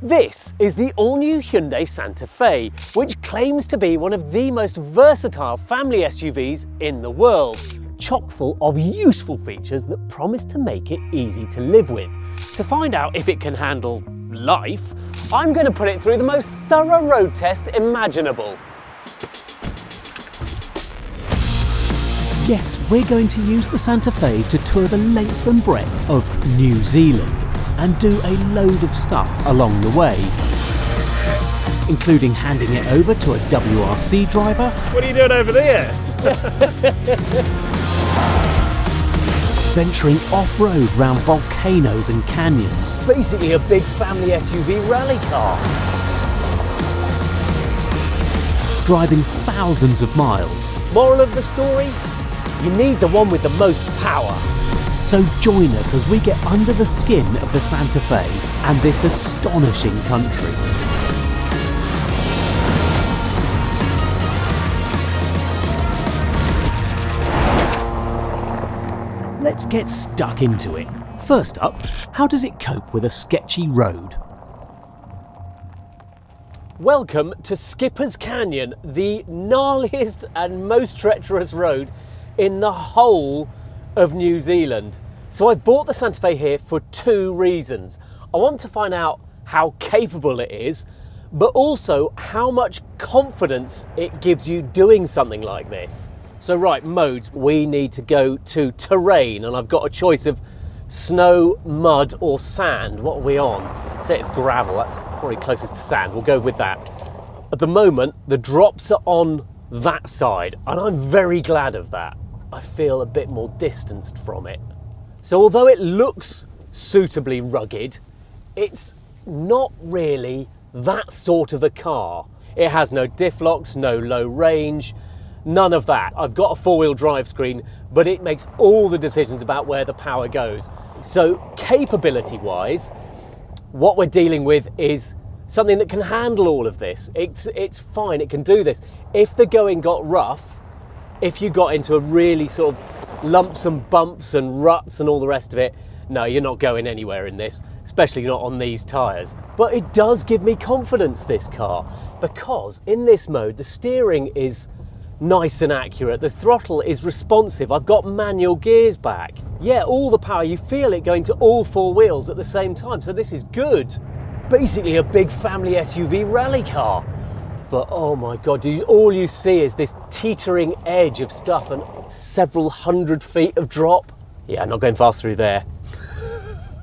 This is the all-new Hyundai Santa Fe, which claims to be one of the most versatile family SUVs in the world, chock full of useful features that promise to make it easy to live with. To find out if it can handle life, I'm going to put it through the most thorough road test imaginable. Yes, we're going to use the Santa Fe to tour the length and breadth of New Zealand and do a load of stuff along the way, including handing it over to a WRC driver. What are you doing over there? Venturing off-road round volcanoes and canyons. Basically a big family SUV rally car. Driving thousands of miles. Moral of the story? You need the one with the most power. So join us as we get under the skin of the Santa Fe and this astonishing country. Let's get stuck into it. First up, how does it cope with a sketchy road? Welcome to Skipper's Canyon, the gnarliest and most treacherous road in the whole of New Zealand. So I've bought the Santa Fe here for two reasons. I want to find out how capable it is, but also how much confidence it gives you doing something like this. So right, modes, we need to go to terrain, and I've got a choice of snow, mud or sand. What are we on? Say it's gravel, that's probably closest to sand, we'll go with that. At the moment, the drops are on that side, and I'm very glad of that. I feel a bit more distanced from it. So although it looks suitably rugged, it's not really that sort of a car. It has no diff locks, no low range, none of that. I've got a four-wheel drive screen, but it makes all the decisions about where the power goes. So capability-wise, what we're dealing with is something that can handle all of this. It's fine, it can do this. If the going got rough, if you got into a really sort of lumps and bumps and ruts and all the rest of it, no, you're not going anywhere in this, especially not on these tyres. But it does give me confidence, this car, because in this mode, the steering is nice and accurate. The throttle is responsive. I've got manual gears back. Yeah, all the power, you feel it going to all four wheels at the same time. So this is good. Basically a big family SUV rally car. But oh my God, all you see is this teetering edge of stuff and several hundred feet of drop. Yeah, I'm not going fast through there.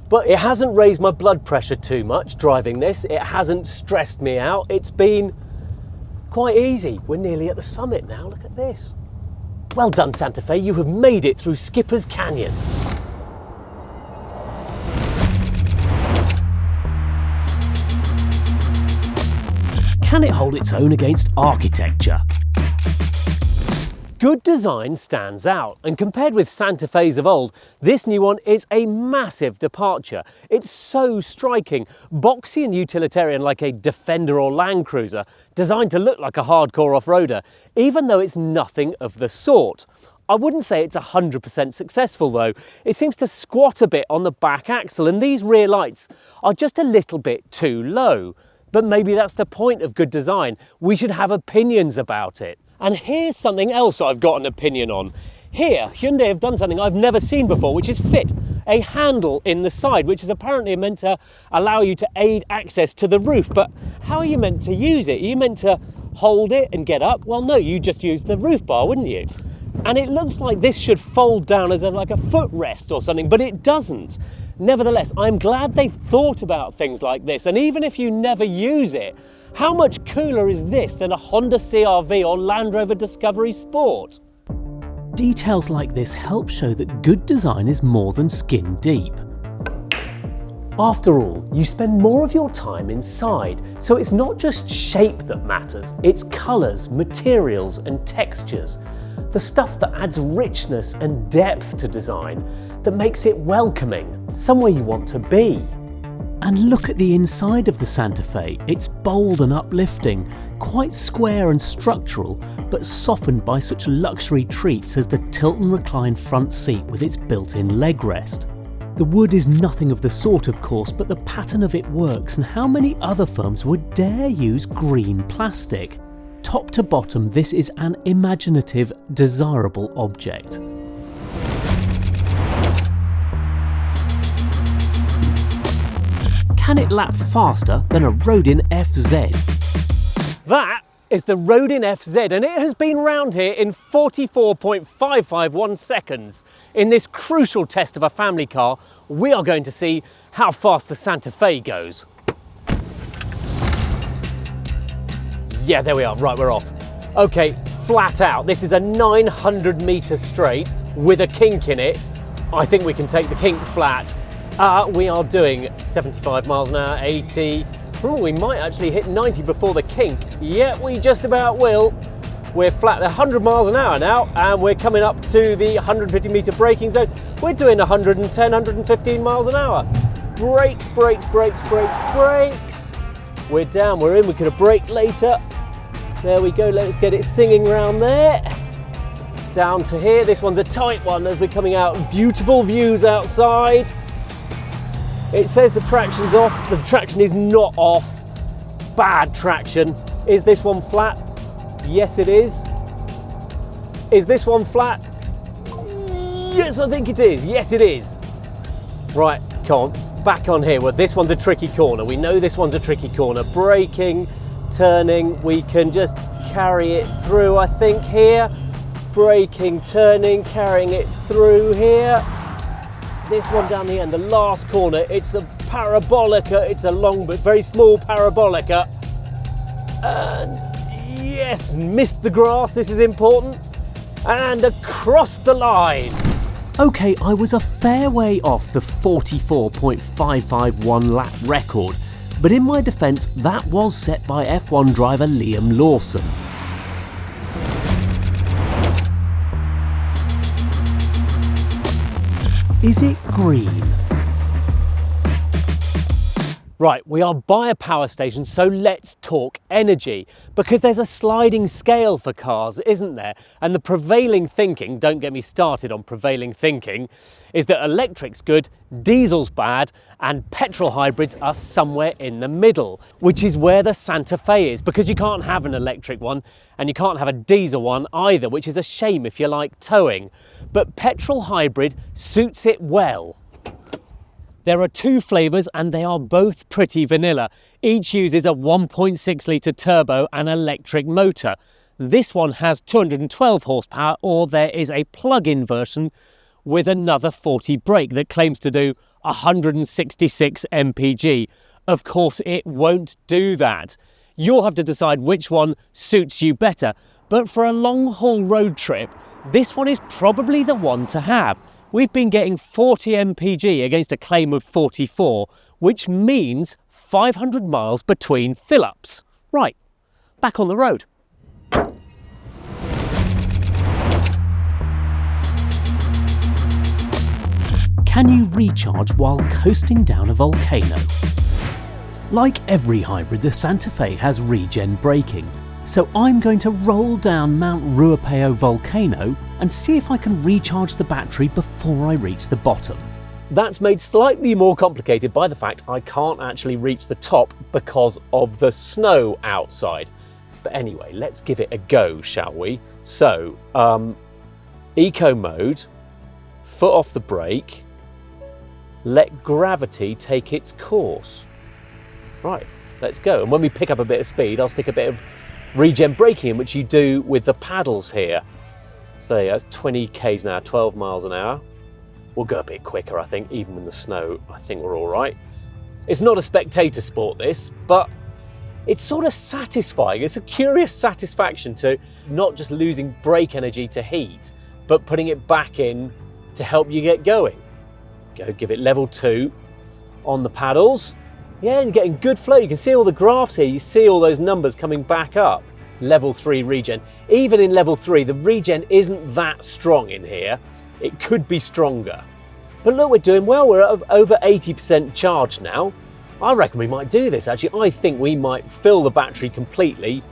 But it hasn't raised my blood pressure too much driving this. It hasn't stressed me out. It's been quite easy. We're nearly at the summit now, look at this. Well done, Santa Fe, you have made it through Skipper's Canyon. Can it hold its own against architecture? Good design stands out, and compared with Santa Fe's of old, this new one is a massive departure. It's so striking, boxy and utilitarian like a Defender or Land Cruiser, designed to look like a hardcore off-roader, even though it's nothing of the sort. I wouldn't say it's 100% successful though. It seems to squat a bit on the back axle, and these rear lights are just a little bit too low. But maybe that's the point of good design. We should have opinions about it. And here's something else I've got an opinion on. Here, Hyundai have done something I've never seen before, which is fit a handle in the side, which is apparently meant to allow you to aid access to the roof. But how are you meant to use it? Are you meant to hold it and get up? Well, no, you just use the roof bar, wouldn't you? And it looks like this should fold down as like a footrest or something, but it doesn't. Nevertheless, I'm glad they've thought about things like this, and even if you never use it, how much cooler is this than a Honda CR-V or Land Rover Discovery Sport? Details like this help show that good design is more than skin deep. After all, you spend more of your time inside, so it's not just shape that matters, it's colours, materials and textures. The stuff that adds richness and depth to design, that makes it welcoming, somewhere you want to be. And look at the inside of the Santa Fe. It's bold and uplifting, quite square and structural, but softened by such luxury treats as the tilt and recline front seat with its built-in leg rest. The wood is nothing of the sort, of course, but the pattern of it works, and how many other firms would dare use green plastic? Top to bottom, this is an imaginative, desirable object. Can it lap faster than a Rodin Fzed? That is the Rodin Fzed, and it has been round here in 44.551 seconds. In this crucial test of a family car, we are going to see how fast the Santa Fe goes. Yeah, there we are. Right, we're off. Okay, flat out. This is a 900 metre straight with a kink in it. I think we can take the kink flat. We are doing 75 miles an hour, 80. Ooh, we might actually hit 90 before the kink. Yeah, we just about will. We're flat at 100 miles an hour now, and we're coming up to the 150 metre braking zone. We're doing 110, 115 miles an hour. Brakes, brakes, brakes, brakes, brakes. We're down, we're in, we could have braked later. There we go, let's get it singing round there. Down to here, this one's a tight one as we're coming out. Beautiful views outside. It says the traction's off, the traction is not off. Bad traction. Is this one flat? Yes, it is. Is this one flat? Yes, I think it is. Yes, it is. Right, come on, back on here. Well, this one's a tricky corner. We know this one's a tricky corner. Braking, turning, we can just carry it through, I think, here. Braking, turning, carrying it through here. This one down the end, the last corner, it's a parabolica. It's a long but very small parabolica. And yes, missed the grass, this is important. And across the line. Okay, I was a fair way off the 44.551 lap record, but in my defence, that was set by F1 driver Liam Lawson. Is it green? Right, we are by a power station, so let's talk energy, because there's a sliding scale for cars, isn't there? And the prevailing thinking, don't get me started on prevailing thinking, is that electric's good, diesel's bad, and petrol hybrids are somewhere in the middle, which is where the Santa Fe is, because you can't have an electric one and you can't have a diesel one either, which is a shame if you like towing. But petrol hybrid suits it well. There are two flavours and they are both pretty vanilla. Each uses a 1.6 litre turbo and electric motor. This one has 212 horsepower, or there is a plug-in version with another 40 brake that claims to do 166 mpg. Of course, it won't do that. You'll have to decide which one suits you better. But for a long-haul road trip, this one is probably the one to have. We've been getting 40 mpg against a claim of 44, which means 500 miles between fill-ups. Right, back on the road. Can you recharge while coasting down a volcano? Like every hybrid, the Santa Fe has regen braking. So I'm going to roll down Mount Ruapeo volcano and see if I can recharge the battery before I reach the bottom. That's made slightly more complicated by the fact I can't actually reach the top because of the snow outside. But anyway, let's give it a go, shall we? So, eco mode, foot off the brake, let gravity take its course. Right, let's go. And when we pick up a bit of speed, I'll stick a bit of regen braking, which you do with the paddles here. So yeah, that's 20 k's an hour, 12 miles an hour. We'll go a bit quicker, I think, even in the snow. I think we're all right. It's not a spectator sport, this, but it's sort of satisfying. It's a curious satisfaction to not just losing brake energy to heat, but putting it back in to help you get going. Go give it level 2 on the paddles. Yeah, and you're getting good flow. You can see all the graphs here. You see all those numbers coming back up. Level 3 regen. Even in level 3, the regen isn't that strong in here. It could be stronger. But look, we're doing well. We're at over 80% charged now. I reckon we might do this, actually. I think we might fill the battery completely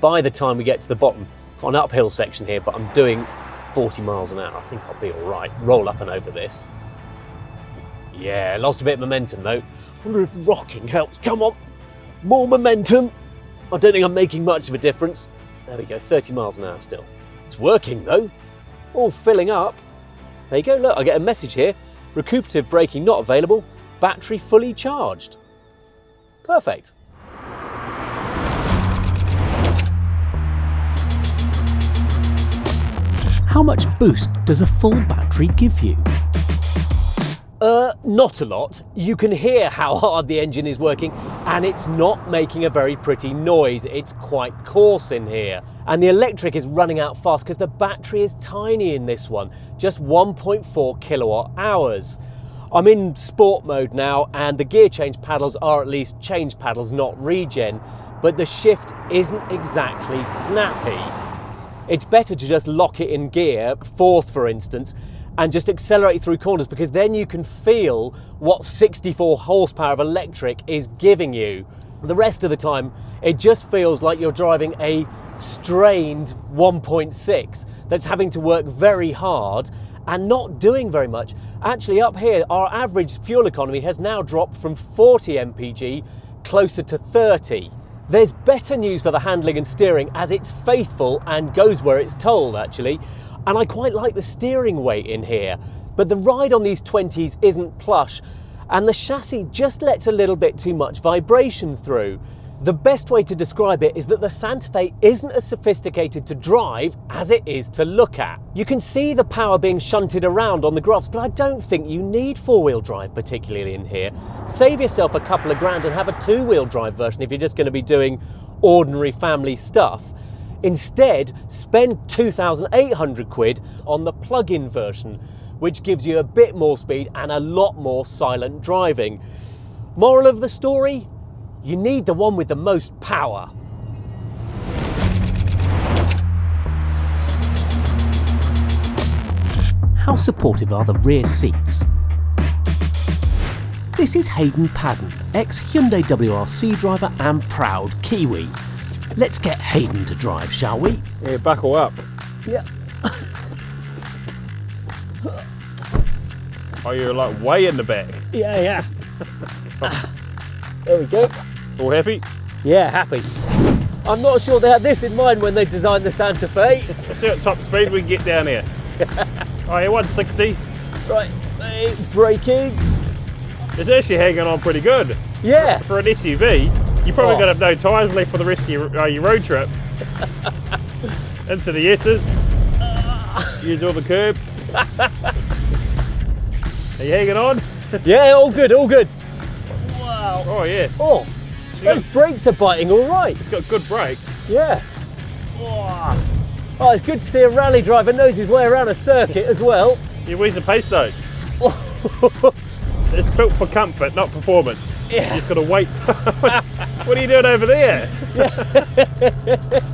by the time we get to the bottom. Got an uphill section here, but I'm doing 40 miles an hour. I think I'll be all right. Roll up and over this. Yeah, lost a bit of momentum though. Wonder if rocking helps. Come on, more momentum. I don't think I'm making much of a difference. There we go, 30 miles an hour still. It's working though. All filling up. There you go, look, I get a message here. Recuperative braking not available. Battery fully charged. Perfect. How much boost does a full battery give you? Not a lot. You can hear how hard the engine is working, and it's not making a very pretty noise. It's quite coarse in here. And the electric is running out fast because the battery is tiny in this one, just 1.4 kilowatt hours. I'm in sport mode now, and the gear change paddles are at least change paddles, not regen, but the shift isn't exactly snappy. It's better to just lock it in gear, fourth for instance, and just accelerate through corners, because then you can feel what 64 horsepower of electric is giving you. The rest of the time, it just feels like you're driving a strained 1.6 that's having to work very hard and not doing very much. Actually, up here, our average fuel economy has now dropped from 40 mpg closer to 30. There's better news for the handling and steering, as it's faithful and goes where it's told, actually. And I quite like the steering weight in here, but the ride on these 20s isn't plush, and the chassis just lets a little bit too much vibration through. The best way to describe it is that the Santa Fe isn't as sophisticated to drive as it is to look at. You can see the power being shunted around on the graphs, but I don't think you need four-wheel drive particularly in here. Save yourself a couple of grand and have a two-wheel drive version if you're just going to be doing ordinary family stuff. Instead, spend 2,800 quid on the plug-in version, which gives you a bit more speed and a lot more silent driving. Moral of the story? You need the one with the most power. How supportive are the rear seats? This is Hayden Padden, ex-Hyundai WRC driver and proud Kiwi. Let's get Hayden to drive, shall we? Yeah, buckle up. Yeah. Oh, you're like way in the back. Yeah. There we go. All happy? Yeah, happy. I'm not sure they had this in mind when they designed the Santa Fe. Let's see what top speed we can get down here. Oh, yeah, 160. Right, braking. It's actually hanging on pretty good. Yeah. For an SUV, you probably got to have no tyres left for the rest of your road trip. Into the S's. Use all the curb. Are you hanging on? Yeah, all good, all good. Wow. Oh, yeah. Oh, those brakes are biting all right. It's got good brakes. Yeah. Oh, it's good to see a rally driver knows his way around a circuit as well. Yeah, where's the pace notes? It's built for comfort, not performance. Yeah. You just got to wait. What are you doing over there?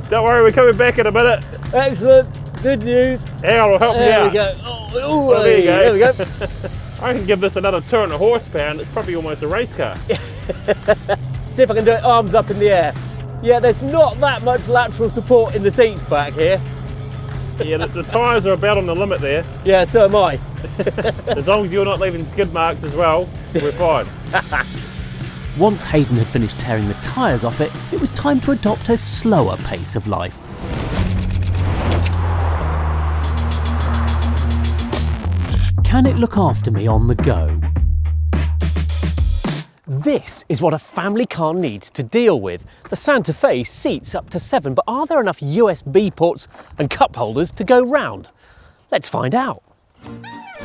Don't worry, we're coming back in a minute. Excellent. Good news. Hang on, I'll help you There out. we go. Oh, there you go. There we go. I can give this another 200 horsepower and it's probably almost a race car. See if I can do it arms up in the air. Yeah, there's not that much lateral support in the seats back here. Yeah, the tyres are about on the limit there. Yeah, so am I. As long as you're not leaving skid marks as well, we're fine. Once Hayden had finished tearing the tyres off it, it was time to adopt a slower pace of life. Can it look after me on the go? This is what a family car needs to deal with. The Santa Fe seats up to 7, but are there enough USB ports and cup holders to go round? Let's find out.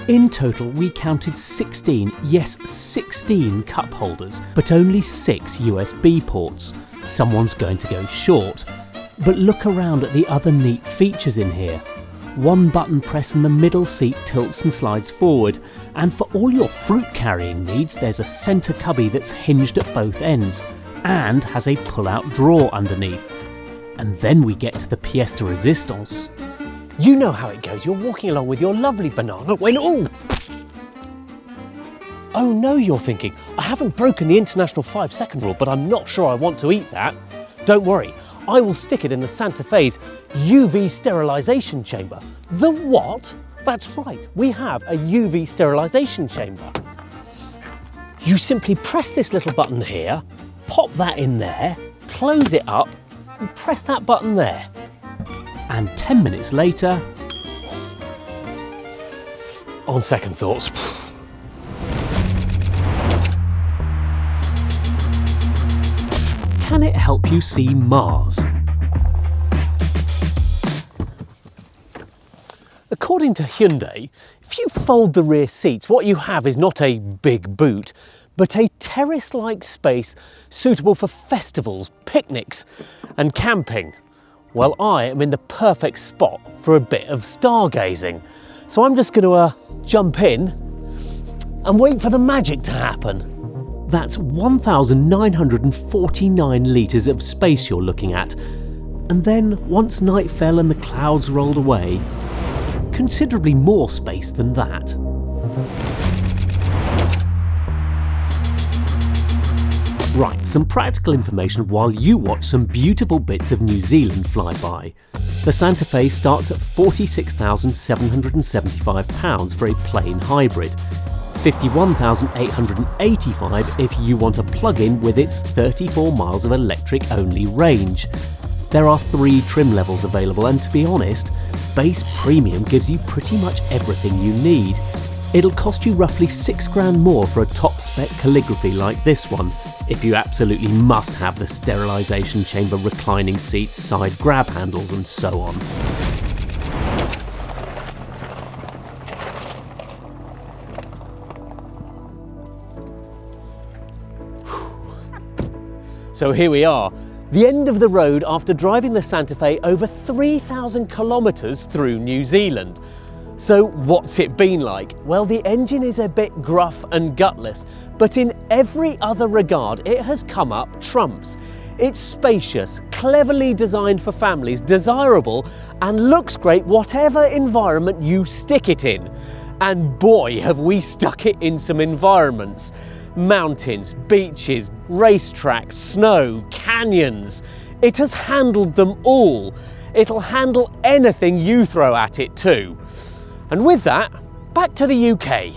In total, we counted 16, yes 16 cup holders, but only 6 USB ports. Someone's going to go short. But look around at the other neat features in here. One button press and the middle seat tilts and slides forward, and for all your fruit carrying needs there's a centre cubby that's hinged at both ends and has a pull-out drawer underneath. And then we get to the pièce de résistance. You know how it goes. You're walking along with your lovely banana when oh no, you're thinking, I haven't broken the international 5-second rule, but I'm not sure I want to eat that. Don't worry, I will stick it in the Santa Fe's UV sterilisation chamber. The what? That's right, we have a UV sterilisation chamber. You simply press this little button here, pop that in there, close it up, and press that button there. And 10 minutes later, on second thoughts, can it help you see Mars? According to Hyundai, if you fold the rear seats, what you have is not a big boot, but a terrace-like space suitable for festivals, picnics and camping. Well, I am in the perfect spot for a bit of stargazing. So I'm just going to jump in and wait for the magic to happen. That's 1,949 litres of space you're looking at. And then, once night fell and the clouds rolled away, considerably more space than that. Right, some practical information while you watch some beautiful bits of New Zealand fly by. The Santa Fe starts at £46,775 for a plain hybrid, £51,885 if you want a plug-in with its 34 miles of electric-only range. There are 3 trim levels available, and to be honest, Base Premium gives you pretty much everything you need. It'll cost you roughly £6,000 more for a top-spec calligraphy like this one, if you absolutely must have the sterilisation chamber, reclining seats, side grab handles and so on. So here we are, the end of the road after driving the Santa Fe over 3,000 kilometres through New Zealand. So what's it been like? Well, the engine is a bit gruff and gutless, but in every other regard it has come up trumps. It's spacious, cleverly designed for families, desirable, and looks great whatever environment you stick it in. And boy, have we stuck it in some environments. Mountains, beaches, racetracks, snow, canyons. It has handled them all. It'll handle anything you throw at it too. And with that, back to the UK.